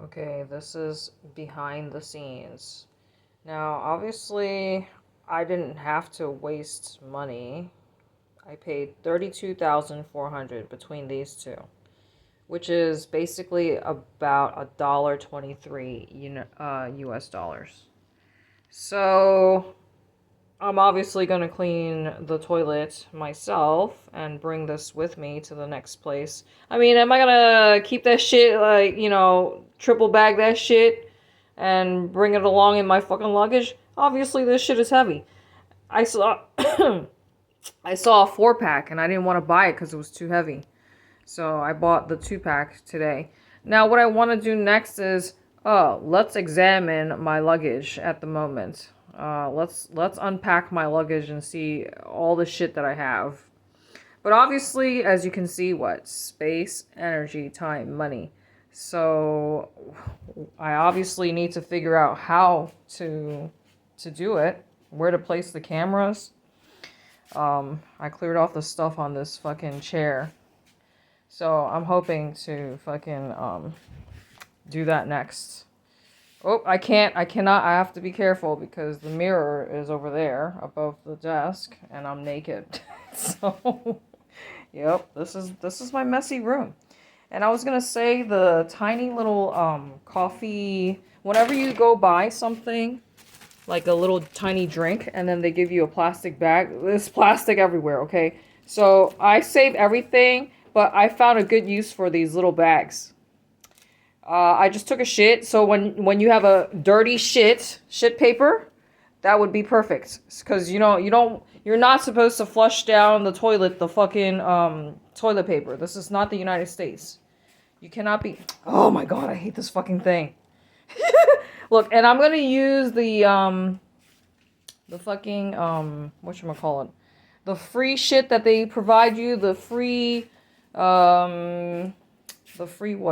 Okay, this is behind the scenes. Now, obviously, I didn't have to waste money. I paid 32,400 between these two, which is basically about $1.23 US dollars. So, I'm obviously going to clean the toilet myself and bring this with me to the next place. I mean, am I going to keep that shit, like, triple bag that shit and bring it along in my fucking luggage? Obviously, this shit is heavy. I saw I saw a 4-pack and I didn't want to buy it because it was too heavy. So I bought the 2-pack today. Now, what I want to do next is, let's examine my luggage at the moment. Let's unpack my luggage and see all the shit that I have. But obviously, as you can see, what? Space, energy, time, money. So I obviously need to figure out how to do it. Where to place the cameras. I cleared off the stuff on this fucking chair. So I'm hoping to fucking do that next. Oh, I cannot. I have to be careful because the mirror is over there above the desk and I'm naked. So, yep, this is my messy room. And I was going to say the tiny little coffee, whenever you go buy something, like a little tiny drink, and then they give you a plastic bag. There's plastic everywhere, okay? So I save everything, but I found a good use for these little bags. I just took a shit, so when you have a dirty shit paper, that would be perfect. Because you're not supposed to flush down the toilet the fucking toilet paper. This is not the United States. You cannot be. Oh my god, I hate this fucking thing. Look, and I'm gonna use the fucking whatchamacallit, the free shit that they provide you, the free what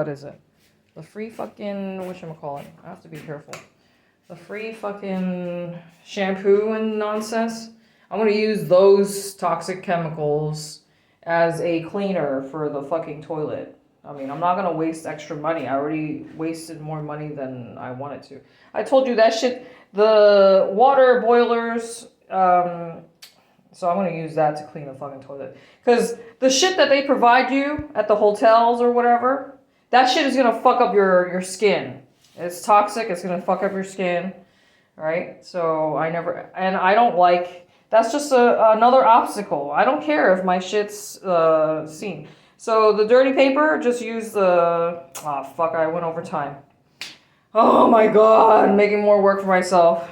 is it? The free fucking whatchamacallit. I have to be careful. The free fucking shampoo and nonsense. I'm gonna use those toxic chemicals as a cleaner for the fucking toilet. I mean, I'm not gonna waste extra money. I already wasted more money than I wanted to. I told you that shit, the water boilers, so I'm gonna use that to clean the fucking toilet. Because the shit that they provide you at the hotels or whatever, that shit is gonna fuck up your skin. It's toxic, it's gonna fuck up your skin, right? So I don't like, that's just another obstacle. I don't care if my shit's seen. So the dirty paper, just use the, fuck, I went over time. Oh my god, I'm making more work for myself.